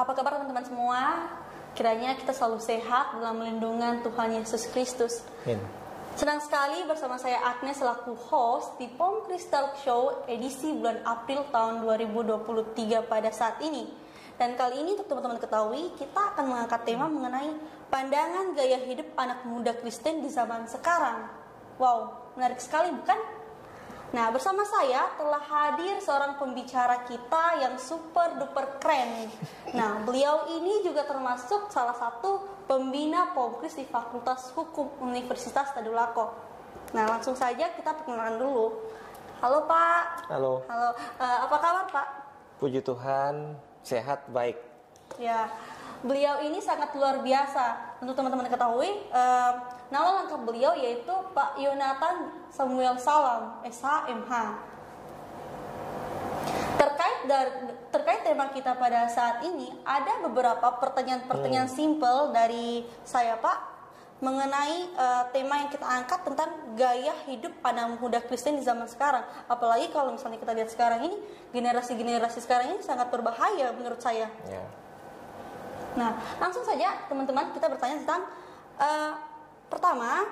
Apa kabar teman-teman semua? Kiranya kita selalu sehat dalam lindungan Tuhan Yesus Kristus. Senang sekali bersama saya Agnes selaku host di Pom Crystal Show edisi bulan April tahun 2023 pada saat ini. Dan kali ini untuk teman-teman ketahui, kita akan mengangkat tema mengenai pandangan gaya hidup anak muda Kristen di zaman sekarang. Wow, menarik sekali bukan? Nah, bersama saya telah hadir seorang pembicara kita yang super duper keren. Nah, beliau ini juga termasuk salah satu pembina Pomkris di Fakultas Hukum Universitas Tadulako. Nah, langsung saja kita perkenalan dulu. Halo Pak. Halo. Halo, apa kabar Pak? Puji Tuhan, sehat, baik. Ya, beliau ini sangat luar biasa. Untuk teman-teman ketahui, nama lengkap beliau yaitu Pak Yonatan Samuel Salam, SH.MH. Terkait tema kita pada saat ini, ada beberapa pertanyaan-pertanyaan simpel dari saya Pak mengenai tema yang kita angkat tentang gaya hidup anak muda Kristen di zaman sekarang. Apalagi kalau misalnya kita lihat sekarang ini, generasi-generasi sekarang ini sangat berbahaya menurut saya. Ya. Nah, langsung saja teman-teman kita bertanya tentang pertama,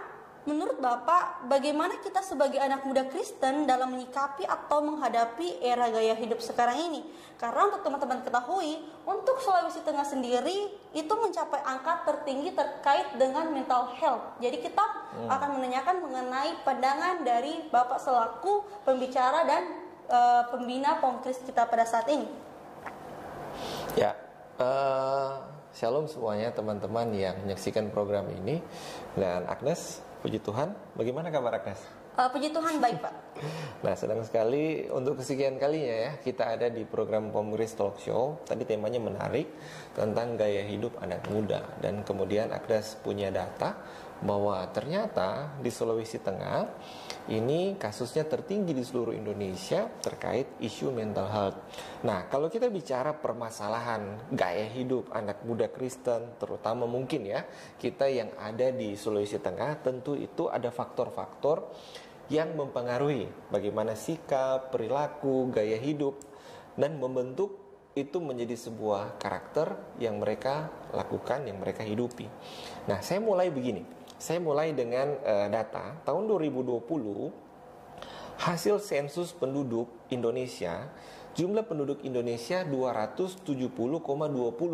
menurut Bapak, bagaimana kita sebagai anak muda Kristen dalam menyikapi atau menghadapi era gaya hidup sekarang ini? Karena untuk teman-teman ketahui, untuk Sulawesi Tengah sendiri itu mencapai angka tertinggi terkait dengan mental health. Jadi kita akan menanyakan mengenai pandangan dari Bapak selaku pembicara dan pembina Pomkris kita pada saat ini. Ya, shalom semuanya teman-teman yang menyaksikan program ini. Dan Agnes, puji Tuhan, bagaimana kabar Agnes? Puji Tuhan baik Pak. Nah, senang sekali untuk kesekian kalinya ya kita ada di program Pomkris Talk Show. Tadi temanya menarik tentang gaya hidup anak muda. Dan kemudian Agnes punya data bahwa ternyata di Sulawesi Tengah ini kasusnya tertinggi di seluruh Indonesia terkait isu mental health. Nah, kalau kita bicara permasalahan gaya hidup anak muda Kristen, terutama mungkin ya kita yang ada di Sulawesi Tengah, tentu itu ada faktor-faktor yang mempengaruhi bagaimana sikap, perilaku, gaya hidup, dan membentuk itu menjadi sebuah karakter yang mereka lakukan, yang mereka hidupi. Nah, saya mulai begini. Saya mulai dengan data tahun 2020, hasil sensus penduduk Indonesia, jumlah penduduk Indonesia 270,20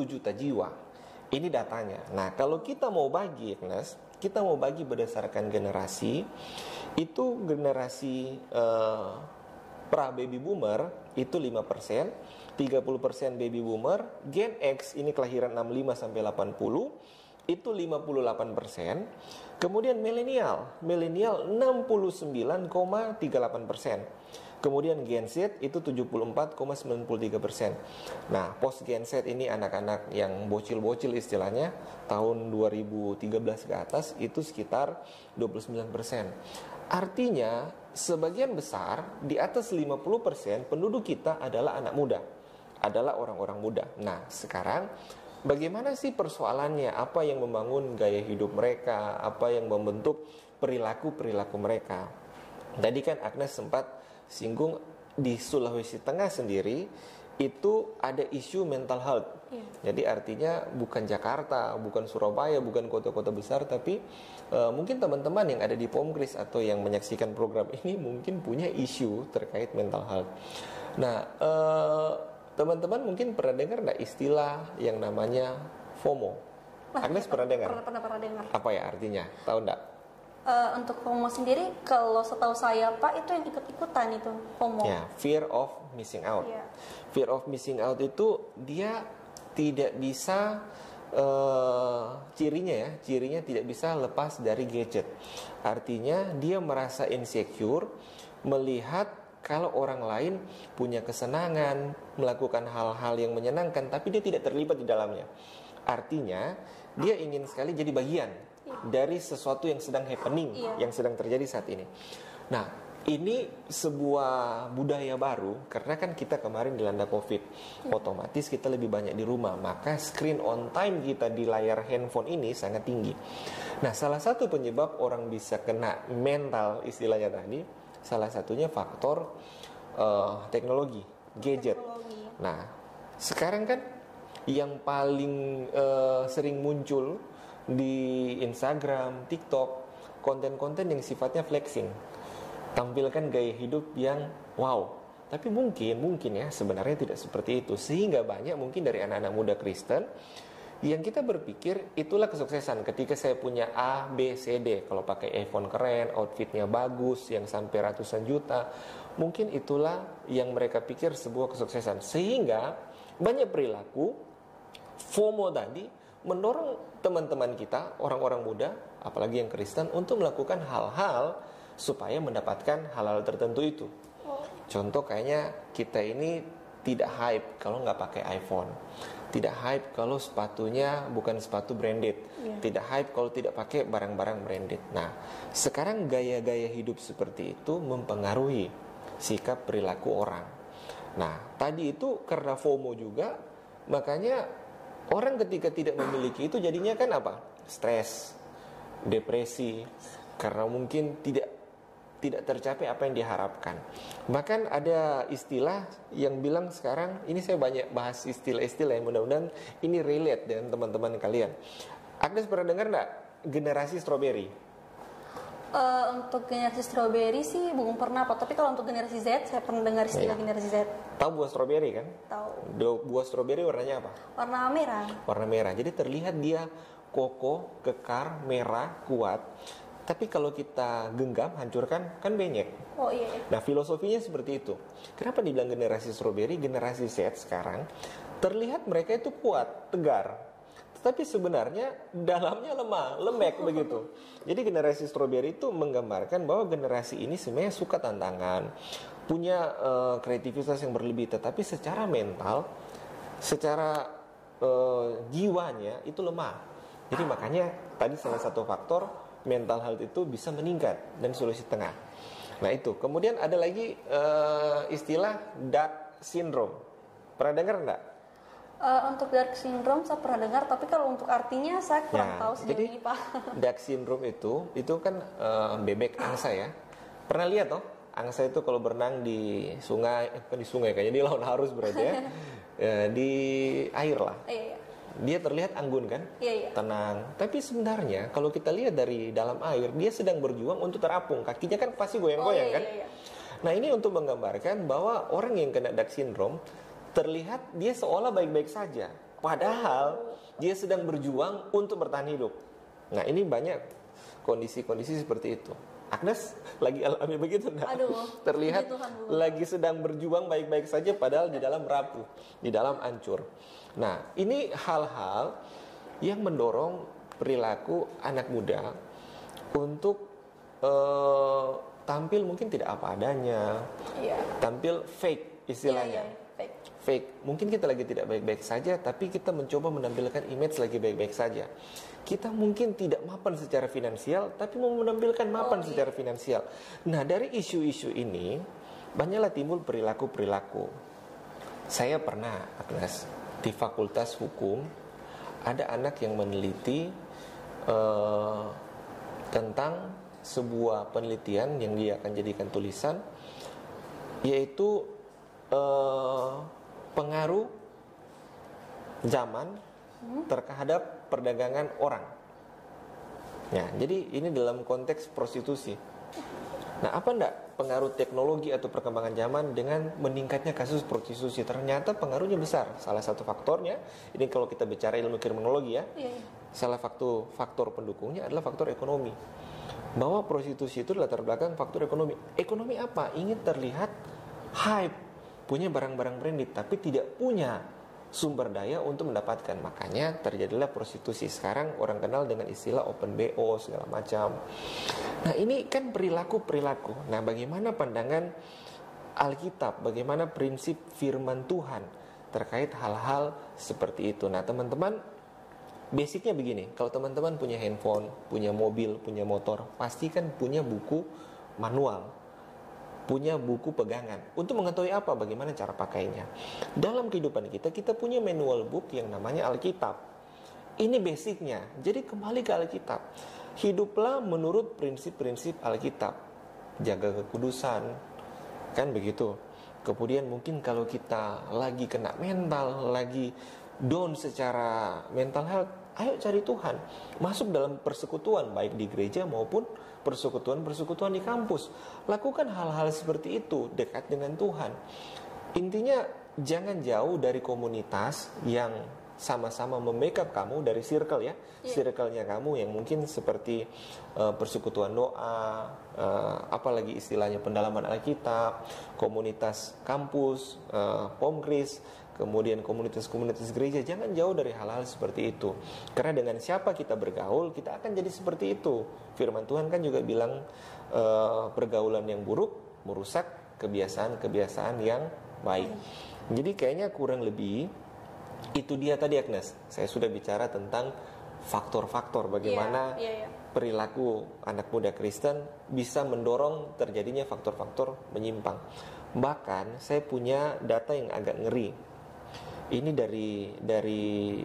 juta jiwa. Ini datanya. Nah, kalau kita mau bagi, Agnes, kita mau bagi berdasarkan generasi, itu generasi pra baby boomer itu 5%, 30% baby boomer, Gen X ini kelahiran 65 sampai 80 itu 58%, kemudian milenial 69,38%. Kemudian Gen Z itu 74,93%. Nah, post Gen Z ini anak-anak yang bocil-bocil istilahnya, tahun 2013 ke atas itu sekitar 29%. Artinya, sebagian besar di atas 50% penduduk kita adalah anak muda, adalah orang-orang muda. Nah, sekarang bagaimana sih persoalannya? Apa yang membangun gaya hidup mereka? Apa yang membentuk perilaku-perilaku mereka? Tadi kan Agnes sempat singgung di Sulawesi Tengah sendiri itu ada isu mental health. Jadi artinya bukan Jakarta, bukan Surabaya, bukan kota-kota besar, tapi mungkin teman-teman yang ada di Pomkris atau yang menyaksikan program ini mungkin punya isu terkait mental health. Nah, teman-teman mungkin pernah dengar nggak istilah yang namanya FOMO? Agnes pernah dengar? Pernah dengar. Apa ya artinya? Tahu nggak? Untuk FOMO sendiri, kalau setahu saya Pak, itu yang ikut-ikutan itu FOMO. Ya, fear of missing out. Yeah. Fear of missing out itu dia tidak bisa cirinya tidak bisa lepas dari gadget. Artinya dia merasa insecure melihat kalau orang lain punya kesenangan, melakukan hal-hal yang menyenangkan, tapi dia tidak terlibat di dalamnya. Artinya dia ingin sekali jadi bagian dari sesuatu yang sedang happening, yang sedang terjadi saat ini. Nah, ini sebuah budaya baru karena kan kita kemarin dilanda COVID, otomatis kita lebih banyak di rumah, maka screen on time kita di layar handphone ini sangat tinggi. Nah, salah satu penyebab orang bisa kena mental istilahnya tadi, salah satunya faktor teknologi, gadget. Nah, sekarang kan yang paling sering muncul di Instagram, TikTok, konten-konten yang sifatnya flexing, tampilkan gaya hidup yang wow. Tapi mungkin ya sebenarnya tidak seperti itu, sehingga banyak mungkin dari anak-anak muda Kristen yang kita berpikir itulah kesuksesan. Ketika saya punya A, B, C, D, kalau pakai iPhone keren, outfitnya bagus, yang sampai ratusan juta, mungkin itulah yang mereka pikir sebuah kesuksesan. Sehingga banyak perilaku FOMO tadi mendorong teman-teman kita, orang-orang muda, apalagi yang Kristen, untuk melakukan hal-hal supaya mendapatkan hal-hal tertentu itu. Contoh kayaknya kita ini tidak hype kalau nggak pakai iPhone, tidak hype kalau sepatunya bukan sepatu branded, tidak hype kalau tidak pakai barang-barang branded. Nah, sekarang gaya-gaya hidup seperti itu mempengaruhi sikap perilaku orang. Nah, tadi itu karena FOMO juga, makanya orang ketika tidak memiliki itu jadinya kan apa? Stres, depresi, karena mungkin tidak tercapai apa yang diharapkan. Bahkan ada istilah yang bilang sekarang, ini saya banyak bahas istilah-istilah yang mudah-mudahan ini relate dengan teman-teman kalian. Agnes pernah dengar nggak generasi strawberry? Untuk generasi strawberry sih belum pernah Pak. Tapi kalau untuk generasi Z, saya pernah dengar istilah generasi Z. Tahu buah strawberry kan? Tahu. Buah strawberry warnanya apa? Warna merah. Warna merah. Jadi terlihat dia kokoh, kekar, merah, kuat. Tapi kalau kita genggam, hancurkan, kan benyek. Oh iya. Nah, filosofinya seperti itu. Kenapa dibilang generasi strawberry? Generasi Z sekarang terlihat mereka itu kuat, tegar, tetapi sebenarnya dalamnya lemah, lembek begitu. Jadi generasi strawberry itu menggambarkan bahwa generasi ini sebenarnya suka tantangan, punya kreativitas yang berlebih, tetapi secara mental, secara jiwanya itu lemah. Jadi makanya tadi salah satu faktor mental health itu bisa meningkat dan solusi tengah. Nah itu. Kemudian ada lagi istilah dark syndrome. Pernah dengar enggak? Untuk dark syndrome saya pernah dengar, tapi kalau untuk artinya saya kurang tahu sejauh ini Pak. Dark syndrome itu kan bebek angsa ya. Pernah lihat toh? Angsa itu kalau berenang di sungai, bukan di sungai kayaknya, di laut arus berarti ya. Di air lah. Iya. Dia terlihat anggun kan? Iya. Tenang. Tapi sebenarnya kalau kita lihat dari dalam air, dia sedang berjuang untuk terapung. Kakinya kan pasti goyang-goyang kan? Iya. Nah ini untuk menggambarkan bahwa orang yang kena dark syndrome terlihat dia seolah baik-baik saja, padahal dia sedang berjuang untuk bertahan hidup. Nah ini banyak kondisi-kondisi seperti itu. Agnes lagi alami begitu enggak? Terlihat lagi sedang berjuang baik-baik saja, padahal di dalam rapuh, di dalam hancur. Nah ini hal-hal yang mendorong perilaku anak muda untuk tampil mungkin tidak apa adanya, tampil fake istilahnya. Fake. Mungkin kita lagi tidak baik-baik saja, tapi kita mencoba menampilkan image lagi baik-baik saja. Kita mungkin tidak mapan secara finansial, tapi mau menampilkan mapan secara finansial. Nah, dari isu-isu ini banyaklah timbul perilaku-perilaku. Saya pernah, Agnes, di Fakultas Hukum ada anak yang meneliti tentang sebuah penelitian yang dia akan jadikan tulisan, yaitu pengaruh zaman terhadap perdagangan orang. Nah, jadi ini dalam konteks prostitusi. Nah, apa enggak pengaruh teknologi atau perkembangan zaman dengan meningkatnya kasus prostitusi? Ternyata pengaruhnya besar. Salah satu faktornya, ini kalau kita bicara ilmu kriminologi ya, salah satu faktor pendukungnya adalah faktor ekonomi. Bahwa prostitusi itu latar belakang faktor ekonomi. Ekonomi apa? Ingin terlihat hype, punya barang-barang branded, tapi tidak punya sumber daya untuk mendapatkan. Makanya terjadilah prostitusi. Sekarang orang kenal dengan istilah open BO segala macam. Nah ini kan perilaku-perilaku. Nah bagaimana pandangan Alkitab, bagaimana prinsip firman Tuhan terkait hal-hal seperti itu. Nah teman-teman, basicnya begini. Kalau teman-teman punya handphone, punya mobil, punya motor, pastikan punya buku manual, punya buku pegangan untuk mengetahui apa, bagaimana cara pakainya. Dalam kehidupan kita punya manual book yang namanya Alkitab. Ini basicnya. Jadi kembali ke Alkitab. Hiduplah menurut prinsip-prinsip Alkitab. Jaga kekudusan, kan begitu. Kemudian mungkin kalau kita lagi kena mental, lagi down secara mental health, ayo cari Tuhan. Masuk dalam persekutuan, baik di gereja maupun persekutuan-persekutuan di kampus. Lakukan hal-hal seperti itu, dekat dengan Tuhan. Intinya, jangan jauh dari komunitas yang sama-sama membackup kamu dari circle ya, circle-nya kamu yang mungkin seperti persekutuan doa, apalagi istilahnya pendalaman Alkitab, komunitas kampus, pomkris, kemudian komunitas-komunitas gereja. Jangan jauh dari hal-hal seperti itu, karena dengan siapa kita bergaul, kita akan jadi seperti itu. Firman Tuhan kan juga bilang pergaulan yang buruk merusak kebiasaan-kebiasaan yang baik. Jadi kayaknya kurang lebih itu dia tadi, Agnes. Saya sudah bicara tentang faktor-faktor bagaimana perilaku anak muda Kristen bisa mendorong terjadinya faktor-faktor menyimpang. Bahkan saya punya data yang agak ngeri. Ini dari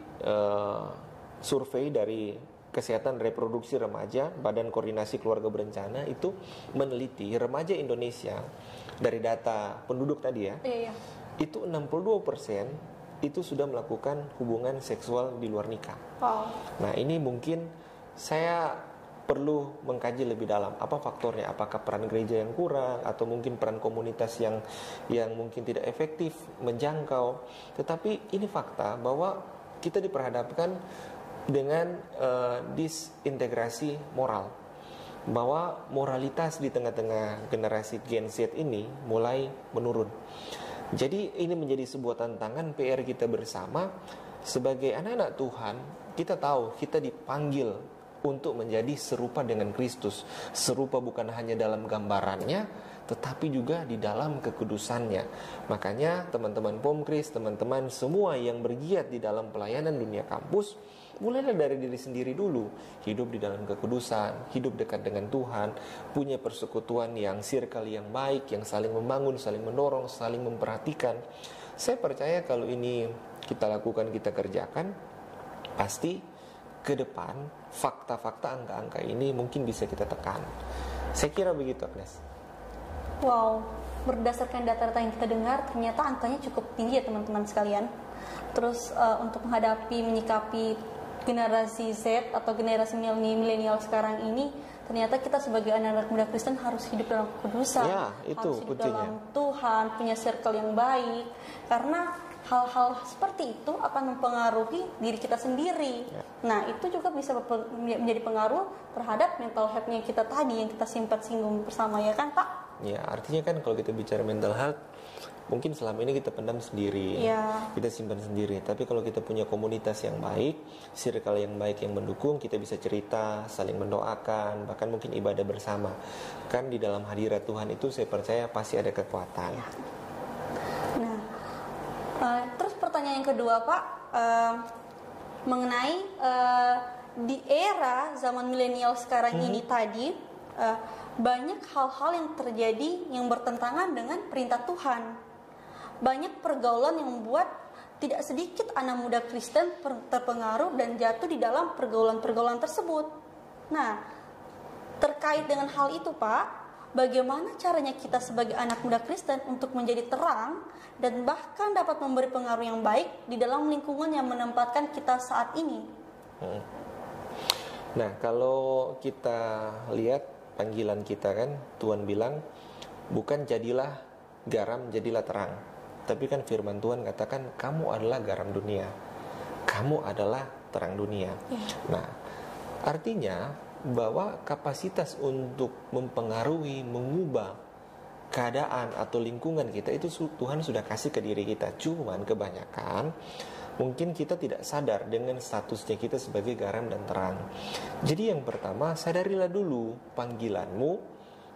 survei dari Kesehatan Reproduksi Remaja, Badan Koordinasi Keluarga Berencana itu meneliti remaja Indonesia dari data penduduk tadi ya. Itu 62% itu sudah melakukan hubungan seksual di luar nikah. Nah, ini mungkin saya perlu mengkaji lebih dalam apa faktornya. Apakah peran gereja yang kurang, atau mungkin peran komunitas yang mungkin tidak efektif menjangkau. Tetapi ini fakta bahwa kita diperhadapkan dengan disintegrasi moral, bahwa moralitas di tengah-tengah generasi Gen Z ini mulai menurun. Jadi ini menjadi sebuah tantangan PR kita bersama. Sebagai anak-anak Tuhan, kita tahu kita dipanggil untuk menjadi serupa dengan Kristus. Serupa bukan hanya dalam gambarannya, tetapi juga di dalam kekudusannya. Makanya teman-teman Pomkris, teman-teman semua yang bergiat di dalam pelayanan dunia kampus, mulailah dari diri sendiri dulu. Hidup di dalam kekudusan, hidup dekat dengan Tuhan, punya persekutuan yang circle yang baik, yang saling membangun, saling mendorong, saling memperhatikan. Saya percaya kalau ini kita lakukan, kita kerjakan, pasti ke depan fakta-fakta, angka-angka ini mungkin bisa kita tekan. Saya kira begitu, Agnes. Wow, berdasarkan data-data yang kita dengar, ternyata angkanya cukup tinggi ya teman-teman sekalian. Terus untuk menghadapi, menyikapi generasi Z atau generasi milenial sekarang ini, ternyata kita sebagai anak-anak muda Kristen harus hidup dalam kekudusan, harus hidup dalam Tuhan, punya circle yang baik, karena hal-hal seperti itu akan mempengaruhi diri kita sendiri. Nah, itu juga bisa menjadi pengaruh terhadap mental health-nya kita tadi yang kita sempat singgung bersama, ya kan Pak? Ya, artinya kan kalau kita bicara mental health, mungkin selama ini kita pendam sendiri, kita simpan sendiri. Tapi kalau kita punya komunitas yang baik, circle yang baik yang mendukung, kita bisa cerita, saling mendoakan, bahkan mungkin ibadah bersama. Kan di dalam hadirat Tuhan itu saya percaya pasti ada kekuatan. Nah, terus pertanyaan yang kedua Pak, mengenai di era zaman milenial sekarang ini tadi, banyak hal-hal yang terjadi yang bertentangan dengan perintah Tuhan. Banyak pergaulan yang membuat tidak sedikit anak muda Kristen terpengaruh dan jatuh di dalam pergaulan-pergaulan tersebut. Nah, terkait dengan hal itu Pak, bagaimana caranya kita sebagai anak muda Kristen untuk menjadi terang dan bahkan dapat memberi pengaruh yang baik di dalam lingkungan yang menempatkan kita saat ini? Nah, kalau kita lihat panggilan kita kan, Tuhan bilang bukan jadilah garam, jadilah terang. Tapi kan firman Tuhan katakan kamu adalah garam dunia, kamu adalah terang dunia. Nah, artinya bahwa kapasitas untuk mempengaruhi, mengubah keadaan atau lingkungan kita itu Tuhan sudah kasih ke diri kita. Cuman kebanyakan mungkin kita tidak sadar dengan statusnya kita sebagai garam dan terang. Jadi yang pertama, sadarilah dulu panggilanmu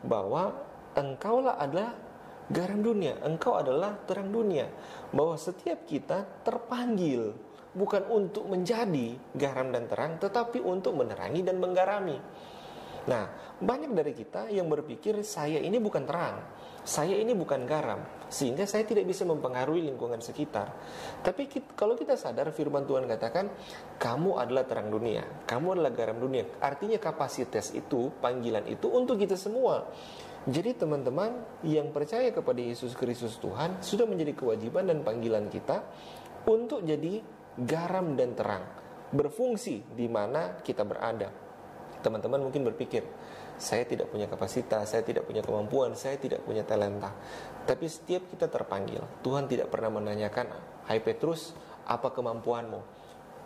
bahwa engkaulah adalah garam dunia, engkau adalah terang dunia. Bahwa setiap kita terpanggil bukan untuk menjadi garam dan terang, tetapi untuk menerangi dan menggarami. Nah, banyak dari kita yang berpikir saya ini bukan terang, saya ini bukan garam, sehingga saya tidak bisa mempengaruhi lingkungan sekitar. Tapi kalau kita sadar firman Tuhan katakan kamu adalah terang dunia, kamu adalah garam dunia. Artinya kapasitas itu, panggilan itu untuk kita semua. Jadi teman-teman yang percaya kepada Yesus Kristus Tuhan, sudah menjadi kewajiban dan panggilan kita untuk jadi garam dan terang, berfungsi di mana kita berada. Teman-teman mungkin berpikir, saya tidak punya kapasitas, saya tidak punya kemampuan, saya tidak punya talenta. Tapi setiap kita terpanggil, Tuhan tidak pernah menanyakan, hai Petrus, apa kemampuanmu?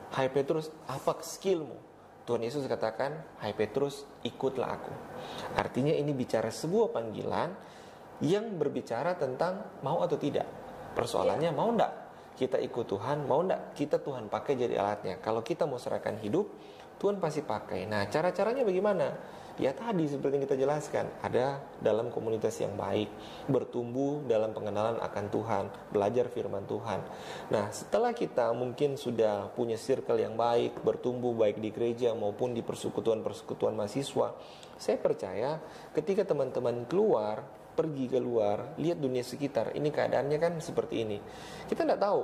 Hai Petrus, apa skillmu? Tuhan Yesus katakan, hai Petrus, ikutlah aku. Artinya ini bicara sebuah panggilan yang berbicara tentang mau atau tidak. Persoalannya mau enggak kita ikut Tuhan, mau enggak kita Tuhan pakai jadi alatnya. Kalau kita mau serahkan hidup, Tuhan pasti pakai. Nah, cara-caranya bagaimana? Ya tadi seperti yang kita jelaskan, ada dalam komunitas yang baik, bertumbuh dalam pengenalan akan Tuhan, belajar firman Tuhan. Nah, setelah kita mungkin sudah punya circle yang baik, bertumbuh baik di gereja maupun di persekutuan-persekutuan mahasiswa, saya percaya ketika teman-teman keluar, pergi keluar, lihat dunia sekitar, ini keadaannya kan seperti ini. Kita tidak tahu,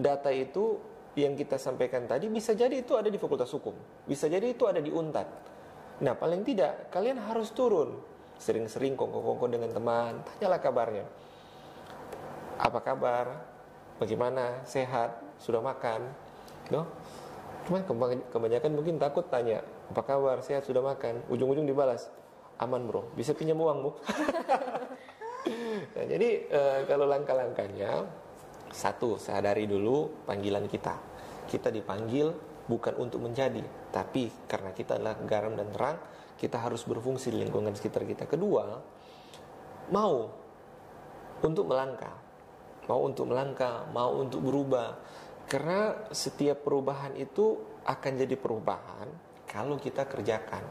data itu yang kita sampaikan tadi bisa jadi itu ada di Fakultas Hukum, bisa jadi itu ada di Unpad. Nah, paling tidak kalian harus turun, sering-sering kongko-kongko dengan teman, tanyalah kabarnya. Apa kabar? Bagaimana? Sehat? Sudah makan? No? Cuman kebanyakan mungkin takut tanya, apa kabar? Sehat? Sudah makan? Ujung-ujung dibalas, aman bro, bisa pinjam uang bu. Nah, jadi kalau langkah-langkahnya, satu, sadari dulu panggilan kita. Kita dipanggil bukan untuk menjadi, tapi karena kita adalah garam dan terang, kita harus berfungsi di lingkungan sekitar kita. Kedua, mau untuk melangkah, mau untuk berubah. Karena setiap perubahan itu akan jadi perubahan kalau kita kerjakan.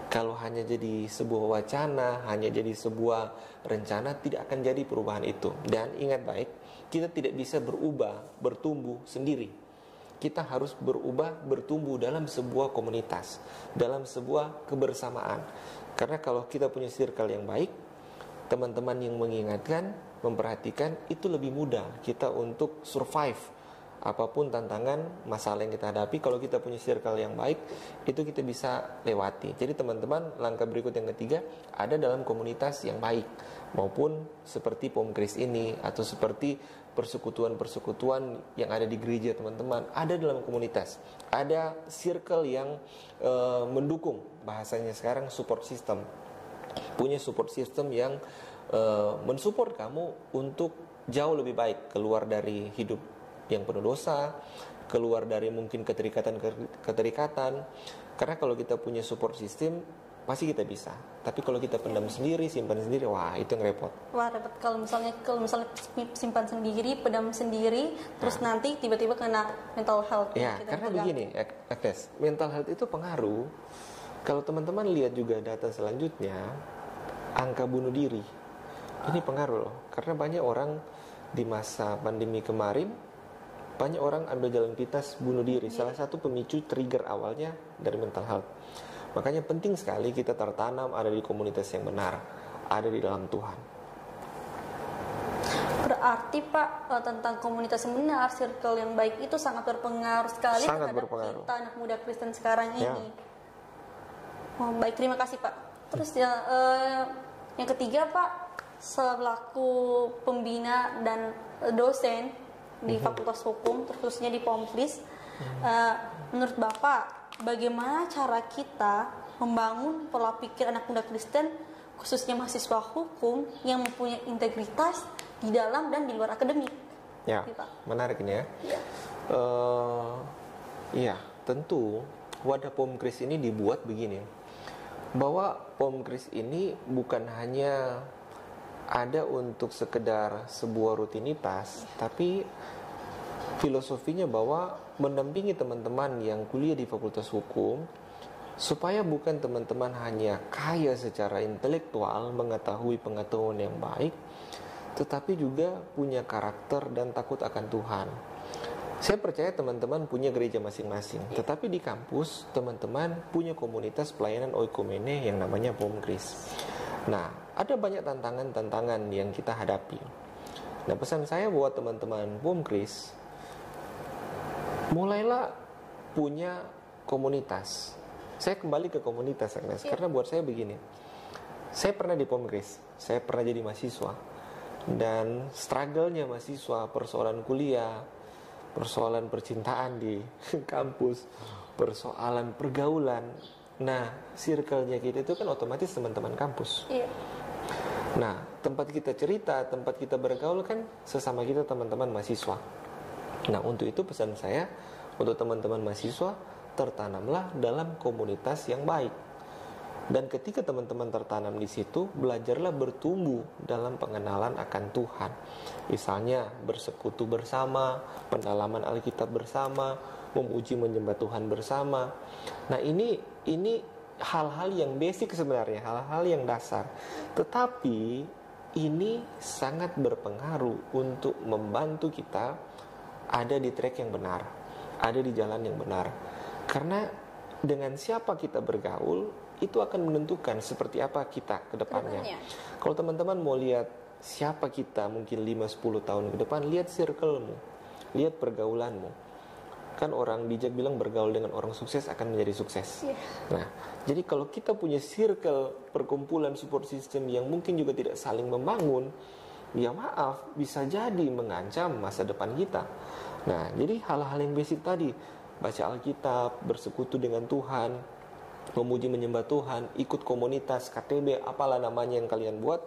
Kalau hanya jadi sebuah wacana, hanya jadi sebuah rencana, tidak akan jadi perubahan itu. Dan ingat baik, kita tidak bisa berubah, bertumbuh sendiri. Kita harus berubah, bertumbuh dalam sebuah komunitas, dalam sebuah kebersamaan. Karena kalau kita punya circle yang baik, teman-teman yang mengingatkan, memperhatikan, itu lebih mudah kita untuk survive apapun tantangan, masalah yang kita hadapi. Kalau kita punya circle yang baik, itu kita bisa lewati. Jadi teman-teman, langkah berikut yang ketiga, ada dalam komunitas yang baik, maupun seperti Pomkris ini, atau seperti persekutuan-persekutuan yang ada di gereja teman-teman, ada dalam komunitas, ada circle yang mendukung, bahasanya sekarang support system, punya support system yang mensupport kamu untuk jauh lebih baik, keluar dari hidup yang penuh dosa, keluar dari mungkin keterikatan. Karena kalau kita punya support system, pasti kita bisa. Tapi kalau kita pendam sendiri, simpan sendiri, wah itu yang repot. Wah repot kalau misalnya simpan sendiri, pendam sendiri, terus nanti tiba-tiba kena mental health. Ya, karena begini, Agnes, mental health itu pengaruh. Kalau teman-teman lihat juga data selanjutnya, angka bunuh diri ini pengaruh loh. Karena banyak orang di masa pandemi kemarin, banyak orang ambil jalan pintas bunuh diri. Salah satu pemicu trigger awalnya dari mental health. Makanya penting sekali kita tertanam ada di komunitas yang benar, ada di dalam Tuhan. Berarti Pak, tentang komunitas yang benar, circle yang baik itu sangat berpengaruh sekali terhadap kita anak muda Kristen sekarang ini. Oh, baik, terima kasih Pak. Terus yang ketiga Pak, selaku pembina dan dosen di Fakultas Hukum, khususnya di Pomkris, menurut Bapak, bagaimana cara kita membangun pola pikir anak muda Kristen, khususnya mahasiswa hukum yang mempunyai integritas di dalam dan di luar akademik? Ya, menarik ini ya. Iya, tentu wadah Pomkris ini dibuat begini, bahwa Pomkris ini bukan hanya ada untuk sekedar sebuah rutinitas, tapi filosofinya bahwa mendampingi teman-teman yang kuliah di Fakultas Hukum supaya bukan teman-teman hanya kaya secara intelektual, mengetahui pengetahuan yang baik, tetapi juga punya karakter dan takut akan Tuhan. Saya percaya teman-teman punya gereja masing-masing, tetapi di kampus teman-teman punya komunitas pelayanan oikumene yang namanya Pomkris. Nah, ada banyak tantangan-tantangan yang kita hadapi. Nah, pesan saya buat teman-teman Pomkris, mulailah punya komunitas. Saya kembali ke komunitas, Agnes, karena buat saya begini. Saya pernah di Pomkris, saya pernah jadi mahasiswa, dan struggle-nya mahasiswa, persoalan kuliah, persoalan percintaan di kampus, persoalan pergaulan. Nah, circle-nya kita itu kan otomatis teman-teman kampus. Iya. Nah, tempat kita cerita, tempat kita bergaul kan sesama kita teman-teman mahasiswa. Nah, untuk itu pesan saya untuk teman-teman mahasiswa, tertanamlah dalam komunitas yang baik. Dan ketika teman-teman tertanam di situ, belajarlah bertumbuh dalam pengenalan akan Tuhan. Misalnya bersekutu bersama, pendalaman Alkitab bersama, memuji menyembah Tuhan bersama. Nah, ini hal-hal yang basic sebenarnya, hal-hal yang dasar. Tetapi ini sangat berpengaruh untuk membantu kita ada di track yang benar, ada di jalan yang benar. Karena dengan siapa kita bergaul itu akan menentukan seperti apa kita ke depannya. Kalau teman-teman mau lihat siapa kita mungkin 5-10 tahun ke depan, lihat circle-mu, lihat pergaulanmu. Kan orang bijak bilang bergaul dengan orang sukses akan menjadi sukses. Nah, jadi kalau kita punya circle, perkumpulan, support system yang mungkin juga tidak saling membangun, ya maaf, bisa jadi mengancam masa depan kita. Nah, jadi hal-hal yang basic tadi, baca Alkitab, bersekutu dengan Tuhan, memuji menyembah Tuhan, ikut komunitas, KTB, apalah namanya yang kalian buat,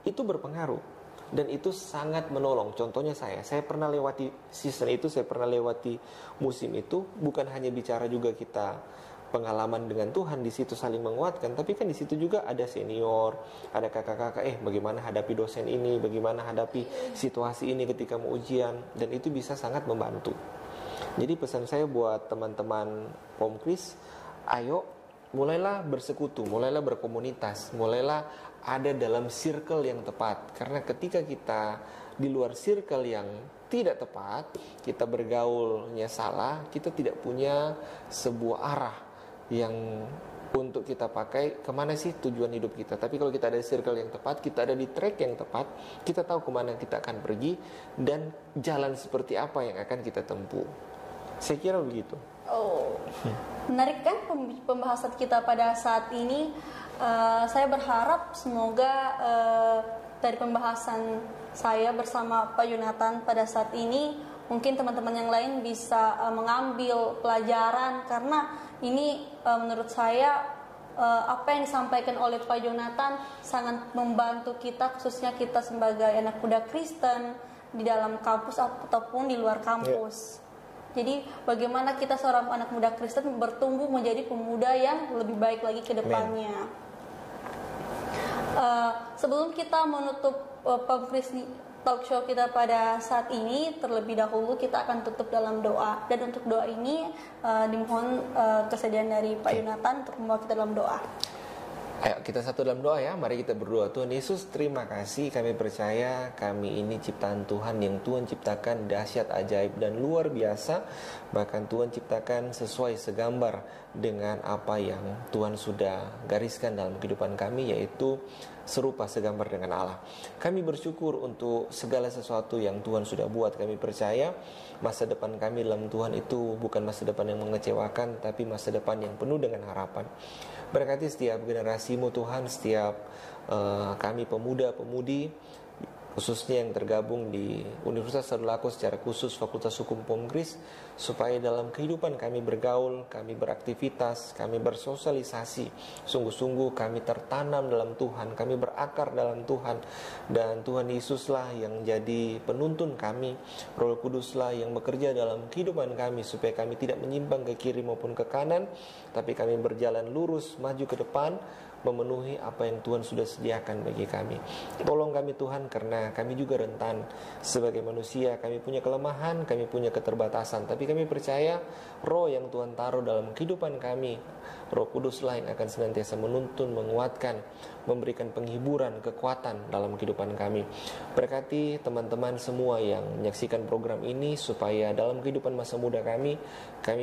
itu berpengaruh. Dan itu sangat menolong. Contohnya saya pernah lewati season itu, saya pernah lewati musim itu. Bukan hanya bicara juga kita pengalaman dengan Tuhan, di situ saling menguatkan, tapi kan di situ juga ada senior, ada kakak-kakak, bagaimana hadapi dosen ini, bagaimana hadapi situasi ini ketika mau ujian, dan itu bisa sangat membantu. Jadi pesan saya buat teman-teman Pomkris, ayo mulailah bersekutu, mulailah berkomunitas, mulailah ada dalam circle yang tepat. Karena ketika kita di luar circle yang tidak tepat, kita bergaulnya salah, kita tidak punya sebuah arah yang untuk kita pakai kemana sih tujuan hidup kita. Tapi kalau kita ada di circle yang tepat, kita ada di track yang tepat, kita tahu kemana kita akan pergi dan jalan seperti apa yang akan kita tempuh. Saya kira begitu. Menarik kan pembahasan kita pada saat ini. Saya berharap semoga dari pembahasan saya bersama Pak Yonatan pada saat ini, mungkin teman-teman yang lain bisa mengambil pelajaran, karena ini menurut saya apa yang disampaikan oleh Pak Yonatan sangat membantu kita, khususnya kita sebagai anak muda Kristen di dalam kampus ataupun di luar kampus. Jadi bagaimana kita seorang anak muda Kristen bertumbuh menjadi pemuda yang lebih baik lagi ke depannya. Sebelum kita menutup Pomkris Talk Show kita pada saat ini, terlebih dahulu kita akan tutup dalam doa. Dan untuk doa ini dimohon kesediaan dari Pak Yonatan untuk membawa kita dalam doa. Ayo kita satu dalam doa ya. Mari kita berdoa. Tuhan Yesus, terima kasih. Kami percaya kami ini ciptaan Tuhan yang Tuhan ciptakan dahsyat, ajaib dan luar biasa. Bahkan Tuhan ciptakan sesuai segambar dengan apa yang Tuhan sudah gariskan dalam kehidupan kami, yaitu serupa segambar dengan Allah. Kami bersyukur untuk segala sesuatu yang Tuhan sudah buat. Kami percaya masa depan kami dalam Tuhan itu bukan masa depan yang mengecewakan, tapi masa depan yang penuh dengan harapan. Berkati setiap generasimu Tuhan, setiap kami pemuda-pemudi, khususnya yang tergabung di Universitas Sadulako secara khusus Fakultas Hukum Pomkris, supaya dalam kehidupan kami bergaul, kami beraktivitas, kami bersosialisasi, sungguh-sungguh kami tertanam dalam Tuhan, kami berakar dalam Tuhan, dan Tuhan Yesuslah yang jadi penuntun kami, Roh Kuduslah yang bekerja dalam kehidupan kami, supaya kami tidak menyimpang ke kiri maupun ke kanan, tapi kami berjalan lurus maju ke depan, memenuhi apa yang Tuhan sudah sediakan bagi kami. Tolong kami Tuhan, karena kami juga rentan sebagai manusia, kami punya kelemahan, kami punya keterbatasan, tapi kami percaya Roh yang Tuhan taruh dalam kehidupan kami, Roh Kuduslah yang akan senantiasa menuntun, menguatkan, memberikan penghiburan, kekuatan dalam kehidupan kami. Berkati teman-teman semua yang menyaksikan program ini, supaya dalam kehidupan masa muda kami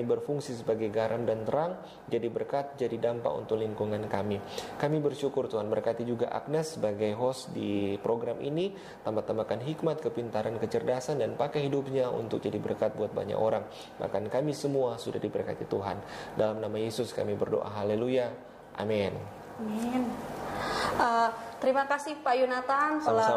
berfungsi sebagai garam dan terang, jadi berkat, jadi dampak untuk lingkungan kami. Kami bersyukur Tuhan, berkati juga Agnes sebagai host di program ini, tambah-tambahkan hikmat, kepintaran, kecerdasan, dan pakai hidupnya untuk jadi berkat buat banyak orang. Bahkan kami semua sudah diberkati Tuhan. Dalam nama Yesus kami berdoa, haleluya, amin. Amin. Terima kasih Pak Yonatan telah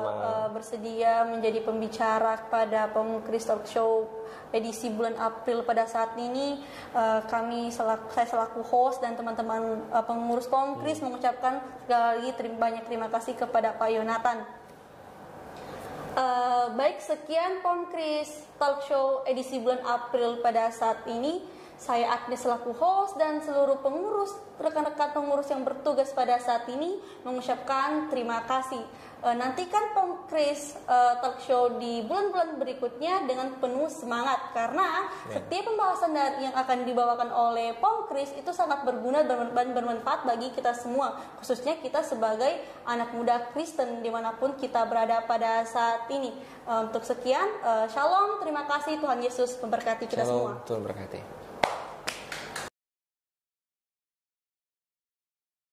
bersedia menjadi pembicara pada POMKRIS Talk Show edisi bulan April pada saat ini. Saya selaku host dan teman-teman pengurus POMKRIS mengucapkan sekali lagi banyak terima kasih kepada Pak Yonatan. Baik, sekian POMKRIS Talk Show edisi bulan April pada saat ini. Saya Agnes selaku host dan seluruh pengurus, rekan-rekan pengurus yang bertugas pada saat ini mengucapkan terima kasih. Nantikan POMKRIS Talk Show di bulan-bulan berikutnya dengan penuh semangat, karena setiap pembahasan yang akan dibawakan oleh POMKRIS itu sangat berguna dan bermanfaat bagi kita semua, khususnya kita sebagai anak muda Kristen dimanapun kita berada pada saat ini. Untuk sekian, shalom, terima kasih, Tuhan Yesus memberkati kita semua. Shalom, Tuhan berkati.